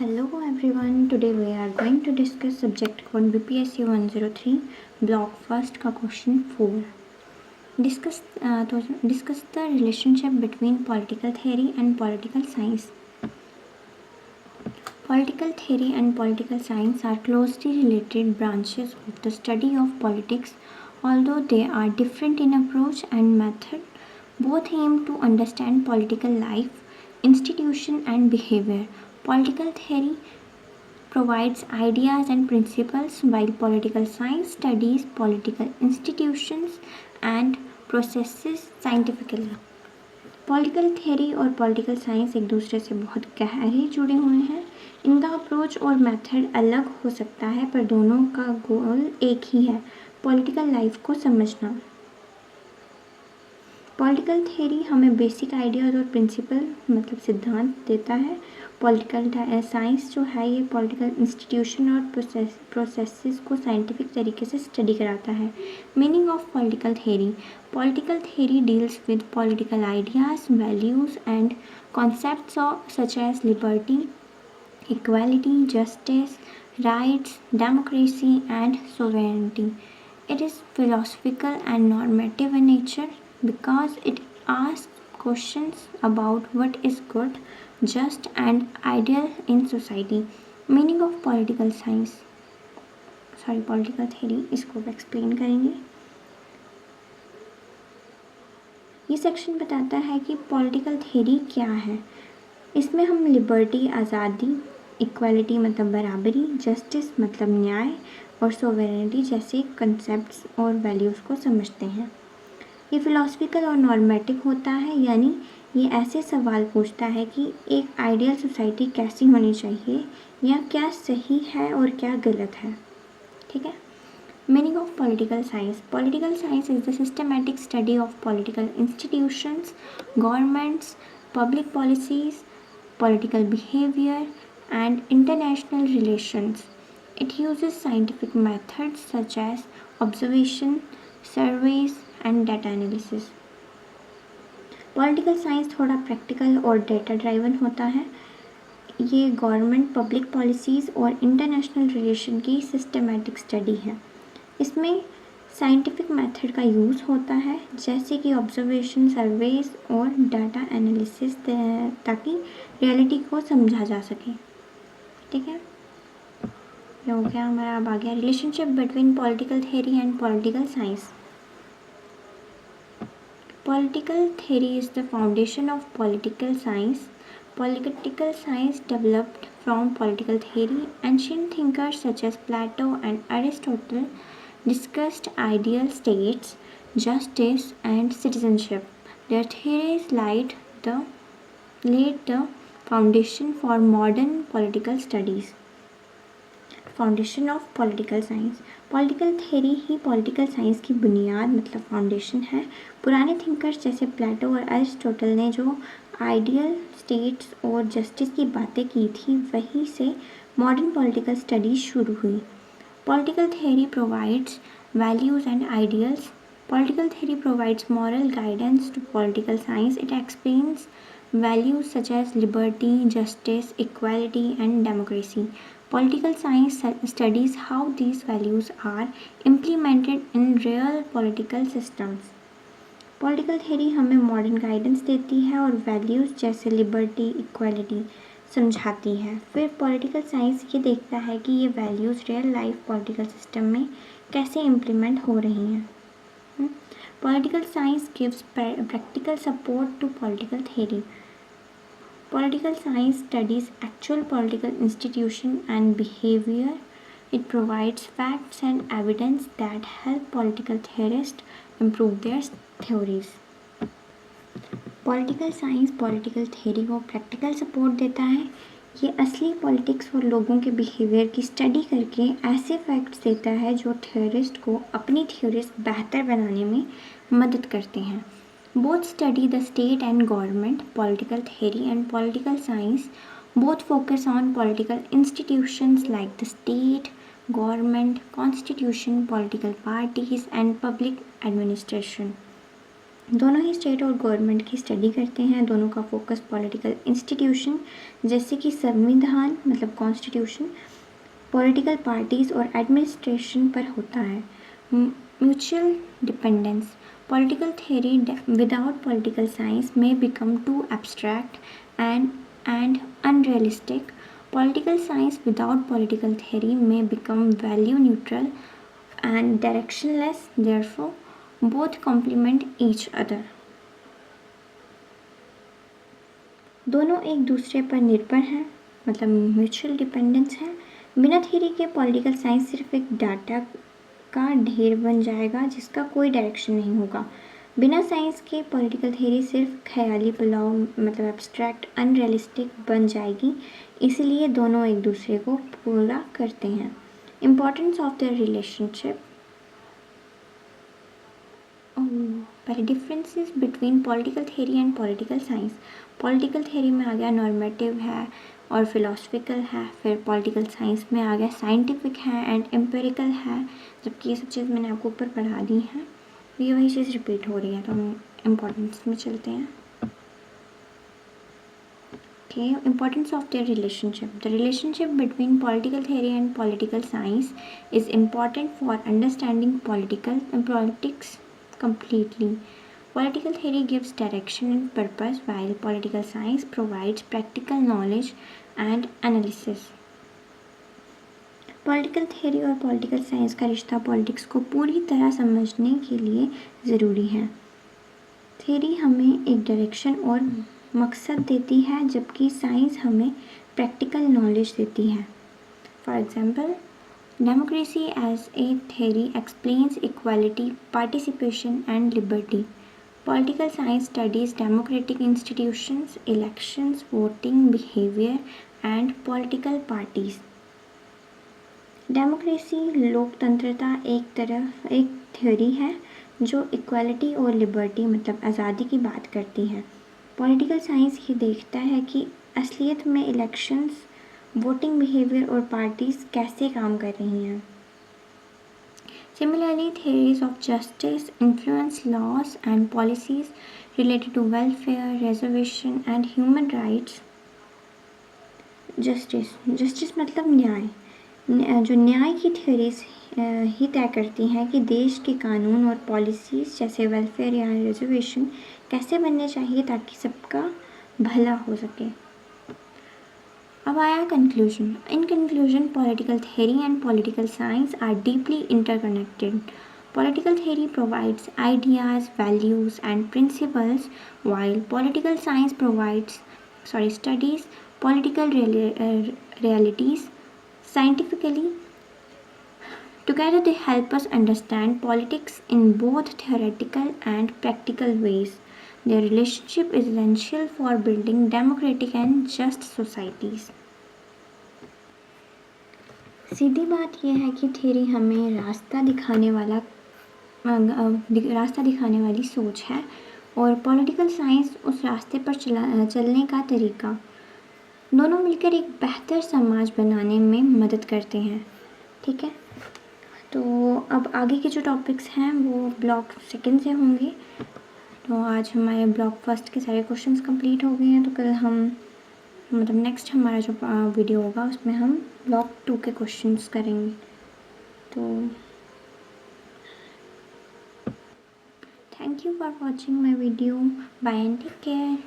Hello everyone, today we are going to discuss subject code BPSC 103 block first का question 4. Discuss the relationship between political theory and political science. Political theory and political science are closely related branches of the study of politics. Although they are different in approach and method, both aim to understand political life, institution and behavior. Political theory provides ideas and principles, while political science studies political institutions and processes scientifically. Political theory और political science एक दूसरे से बहुत गहरे जुड़े हुए हैं. इनका अप्रोच और मेथड अलग हो सकता है, पर दोनों का गोल एक ही है, पॉलिटिकल लाइफ को समझना. पॉलिटिकल थ्योरी हमें बेसिक आइडियाज़ और प्रिंसिपल मतलब सिद्धांत देता है. पॉलिटिकल साइंस जो है ये पॉलिटिकल इंस्टीट्यूशन और प्रोसेसेस को साइंटिफिक तरीके से स्टडी कराता है. Meaning of political theory deals with political ideas, values and concepts such as liberty, equality, justice, rights, democracy and sovereignty. It is philosophical and normative in nature because it asks questions about what is good, just and ideal in society. Meaning of political theory इसको explain करेंगे. ये section बताता है कि political theory क्या है. इसमें हम लिबर्टी आज़ादी, इक्वालिटी मतलब बराबरी, जस्टिस मतलब न्याय और सोवेरेनिटी जैसे कंसेप्ट्स और वैल्यूज़ को समझते हैं. ये फिलोसफिकल और नॉर्मेटिव होता है, यानी ये ऐसे सवाल पूछता है कि एक आइडियल सोसाइटी कैसी होनी चाहिए या क्या सही है और क्या गलत है. ठीक है. Meaning of political science is the systematic study of political institutions, governments, public policies, political behavior and international relations. It uses scientific methods such as observation, surveys and data analysis. Political science थोड़ा practical और data driven होता है. ये government, public policies और international relation की systematic study है. इसमें scientific method का यूज़ होता है, जैसे कि ऑब्जर्वेशन, सर्वेस और डाटा एनालिसिस, ताकि रियलिटी को समझा जा सके. ठीक है. ये हो गया हमारा. अब आ गया relationship between political theory and political science. Political theory is the foundation of political science. Political science developed from political theory. Ancient thinkers such as Plato and Aristotle discussed ideal states, justice and citizenship. Their theories laid the foundation for modern political studies. Foundation of political science. Political theory he political science की बुनियाद मतलब foundation है. पुराने thinkers जैसे प्लेटो और Aristotle ने जो ideal states और जस्टिस की बातें की थी, वहीं से मॉडर्न पॉलिटिकल स्टडीज शुरू हुई. Political theory provides values and ideals. Political theory provides moral guidance to political science. It explains values such as liberty, justice, equality and democracy. Political science studies how these values are implemented in real political systems. Political theory हमें modern guidance देती है और values जैसे liberty, equality समझाती है. फिर political science ये देखता है कि ये values real life political system में कैसे इम्प्लीमेंट हो रही हैं. Political science gives practical support to political theory. Political science studies actual political institution and behavior. It provides facts and evidence that help political theorists improve their theories. Political science political theory को practical support देता है. ये असली politics और लोगों के behaviour की study करके ऐसे फैक्ट्स देता है जो थ्योरिस्ट को अपनी थ्योरीज बेहतर बनाने में मदद करते हैं. Both study the state and government. Political theory and political science both focus on political institutions like the state, government, constitution, political parties and public administration. दोनों ही स्टेट और गवर्नमेंट की स्टडी करते हैं। दोनों का फोकस पॉलिटिकल इंस्टीट्यूशन जैसे कि संविधान मतलब कॉन्स्टिट्यूशन, पॉलिटिकल पार्टीज और एडमिनिस्ट्रेशन पर होता है। Mutual dependence, political theory without political science may become too abstract and unrealistic. Political science without political theory may become value neutral and directionless. Therefore, both complement each other. दोनों एक दूसरे पर निर्भर हैं, मतलब म्यूचुअल डिपेंडेंस है। बिना theory के पॉलिटिकल साइंस सिर्फ एक डाटा का ढेर बन जाएगा जिसका कोई डायरेक्शन नहीं होगा। बिना साइंस के पॉलिटिकल थ्योरी सिर्फ ख्याली पुलाव मतलब एब्स्ट्रैक्ट अनरियलिस्टिक बन जाएगी। इसलिए दोनों एक दूसरे को पूरा करते हैं। इम्पॉर्टेंस ऑफ द रिलेशनशिप, पहले differences between political theory and political science. Political theory में आ गया नॉर्मेटिव है और फिलोसफिकल है, फिर पॉलिटिकल साइंस में आ गया साइंटिफिक है एंड एम्पेरिकल है। जबकि ये सब चीज़ मैंने आपको ऊपर पढ़ा दी है, ये वही चीज़ रिपीट हो रही है, तो हम इम्पोर्टेंस में चलते हैं। Okay, importance of their relationship. The relationship between political theory and political science is important for understanding politics completely. Political theory gives direction and purpose, while political science provides practical knowledge and analysis. Political theory और political science का रिश्ता politics को पूरी तरह समझने के लिए ज़रूरी है। थ्योरी हमें एक डायरेक्शन और मकसद देती है, जबकि साइंस हमें प्रैक्टिकल नॉलेज देती है। For example, democracy as a theory explains equality, participation and liberty. Political science studies democratic institutions, elections, voting behaviour and political parties. Democracy लोकतंत्रता एक थ्योरी है जो इक्वालिटी और लिबर्टी मतलब आज़ादी की बात करती है। पॉलिटिकल साइंस ये देखता है कि असलियत में इलेक्शंस, वोटिंग बिहेवियर और पार्टीज कैसे काम कर रही हैं। Similarly, theories of justice influence laws and policies related to welfare, reservation and human rights. Justice मतलब न्याय। जो न्याय की थ्योरीज ही तय करती हैं कि देश के कानून और पॉलिसीज़ जैसे वेलफेयर या रिजर्वेशन कैसे बनने चाहिए ताकि सबका भला हो सके। अब आया conclusion. In conclusion, political theory and political science are deeply interconnected. Political theory provides ideas, values, and principles, while political science studies political realities scientifically. Together, they help us understand politics in both theoretical and practical ways. Their relationship is essential for building democratic and just societies. सीधी बात यह है कि theory हमें रास्ता दिखाने वाली सोच है और पॉलिटिकल साइंस उस रास्ते पर चलने का तरीका। दोनों मिलकर एक बेहतर समाज बनाने में मदद करते हैं। ठीक है, तो अब आगे के जो टॉपिक्स हैं वो ब्लॉक सेकंड से होंगे। तो आज हमारे ब्लॉक फर्स्ट के सारे क्वेश्चंस कंप्लीट हो गए हैं, तो कल हम मतलब नेक्स्ट हमारा जो वीडियो होगा उसमें हम ब्लॉक 2 के क्वेश्चंस करेंगे। तो thank you for watching my video, bye and take care.